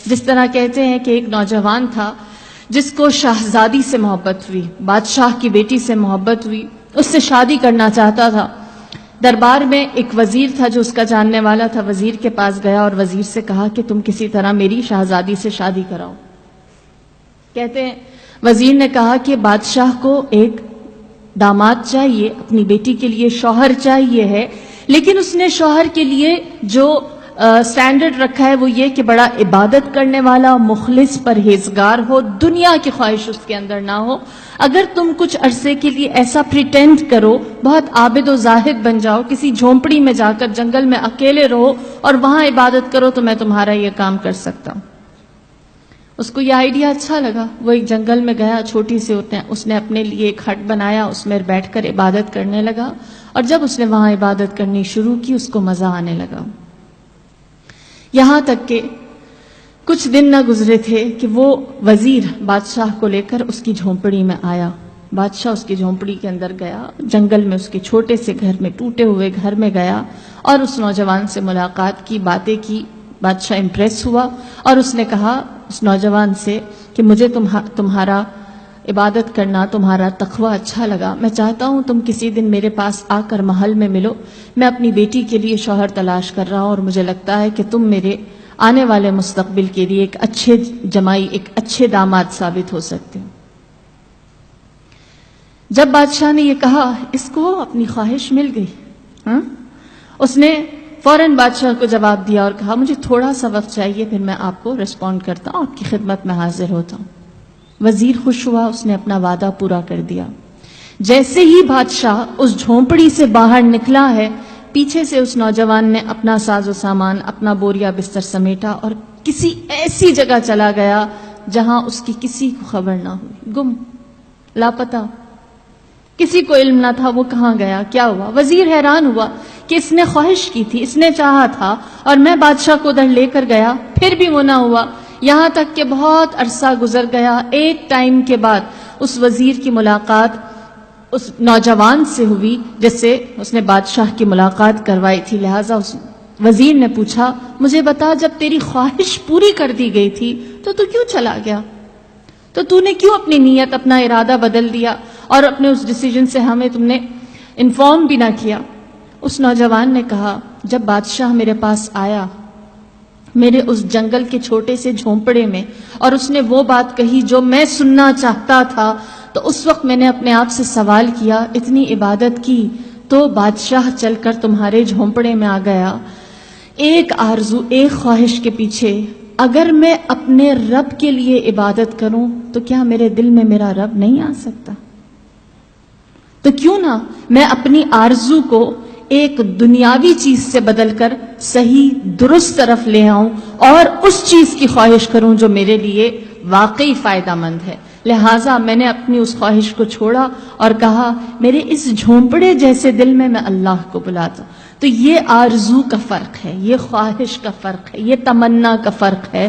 جس طرح کہتے ہیں کہ ایک نوجوان تھا جس کو شہزادی سے محبت ہوئی، بادشاہ کی بیٹی سے محبت ہوئی، اس سے شادی کرنا چاہتا تھا۔ دربار میں ایک وزیر تھا جو اس کا جاننے والا تھا، وزیر کے پاس گیا اور وزیر سے کہا کہ تم کسی طرح میری شہزادی سے شادی کراؤ۔ کہتے ہیں وزیر نے کہا کہ بادشاہ کو ایک داماد چاہیے، اپنی بیٹی کے لیے شوہر چاہیے ہے، لیکن اس نے شوہر کے لیے جو سٹینڈرڈ رکھا ہے وہ یہ کہ بڑا عبادت کرنے والا، مخلص، پرہیزگار ہو، دنیا کی خواہش اس کے اندر نہ ہو۔ اگر تم کچھ عرصے کے لیے ایسا پریٹینڈ کرو، بہت عابد و زاہد بن جاؤ، کسی جھونپڑی میں جا کر جنگل میں اکیلے رہو اور وہاں عبادت کرو تو میں تمہارا یہ کام کر سکتا ہوں۔ اس کو یہ آئیڈیا اچھا لگا، وہ ایک جنگل میں گیا، چھوٹی سی اس نے اپنے لیے ایک ہٹ بنایا، اس میں بیٹھ کر عبادت کرنے لگا، اور جب اس نے وہاں عبادت کرنی شروع کی اس کو مزہ آنے لگا۔ یہاں تک کہ کچھ دن نہ گزرے تھے کہ وہ وزیر بادشاہ کو لے کر اس کی جھونپڑی میں آیا۔ بادشاہ اس کی جھونپڑی کے اندر گیا، جنگل میں اس کے چھوٹے سے گھر میں، ٹوٹے ہوئے گھر میں گیا اور اس نوجوان سے ملاقات کی، باتیں کی۔ بادشاہ امپریس ہوا اور اس نے کہا اس نوجوان سے کہ مجھے تمہارا عبادت کرنا، تمہارا تقوی اچھا لگا، میں چاہتا ہوں تم کسی دن میرے پاس آ کر محل میں ملو، میں اپنی بیٹی کے لیے شوہر تلاش کر رہا ہوں اور مجھے لگتا ہے کہ تم میرے آنے والے مستقبل کے لیے ایک اچھے جمائی، ایک اچھے داماد ثابت ہو سکتے ہو۔ جب بادشاہ نے یہ کہا اس کو اپنی خواہش مل گئی۔ اس نے فوراً بادشاہ کو جواب دیا اور کہا مجھے تھوڑا سا وقت چاہیے، پھر میں آپ کو ریسپونڈ کرتا ہوں، آپ کی خدمت میں حاضر ہوتا ہوں۔ وزیر خوش ہوا، اس نے اپنا وعدہ پورا کر دیا۔ جیسے ہی بادشاہ اس جھونپڑی سے باہر نکلا ہے، پیچھے سے اس نوجوان نے اپنا ساز و سامان، اپنا بوریا بستر سمیٹا اور کسی ایسی جگہ چلا گیا جہاں اس کی کسی کو خبر نہ ہوئی، گم، لاپتہ، کسی کو علم نہ تھا وہ کہاں گیا، کیا ہوا۔ وزیر حیران ہوا کہ اس نے خواہش کی تھی، اس نے چاہا تھا اور میں بادشاہ کو ادھر لے کر گیا، پھر بھی وہ نہ ہوا۔ یہاں تک کہ بہت عرصہ گزر گیا، ایک ٹائم کے بعد اس وزیر کی ملاقات اس نوجوان سے ہوئی جس سے اس نے بادشاہ کی ملاقات کروائی تھی۔ لہٰذا اس وزیر نے پوچھا مجھے بتا جب تیری خواہش پوری کر دی گئی تھی تو کیوں چلا گیا، تو نے کیوں اپنی نیت، اپنا ارادہ بدل دیا اور اپنے اس ڈیسیجن سے ہمیں تم نے انفارم بھی نہ کیا۔ اس نوجوان نے کہا جب بادشاہ میرے پاس آیا میرے اس جنگل کے چھوٹے سے جھونپڑے میں اور اس نے وہ بات کہی جو میں سننا چاہتا تھا، تو اس وقت میں نے اپنے آپ سے سوال کیا، اتنی عبادت کی تو بادشاہ چل کر تمہارے جھونپڑے میں آ گیا، ایک آرزو، ایک خواہش کے پیچھے اگر میں اپنے رب کے لیے عبادت کروں تو کیا میرے دل میں میرا رب نہیں آ سکتا؟ تو کیوں نہ میں اپنی آرزو کو ایک دنیاوی چیز سے بدل کر صحیح درست طرف لے آؤں اور اس چیز کی خواہش کروں جو میرے لیے واقعی فائدہ مند ہے۔ لہٰذا میں نے اپنی اس خواہش کو چھوڑا اور کہا میرے اس جھونپڑے جیسے دل میں اللہ کو بلاتا ہوں۔ تو یہ آرزو کا فرق ہے، یہ خواہش کا فرق ہے، یہ تمنا کا فرق ہے۔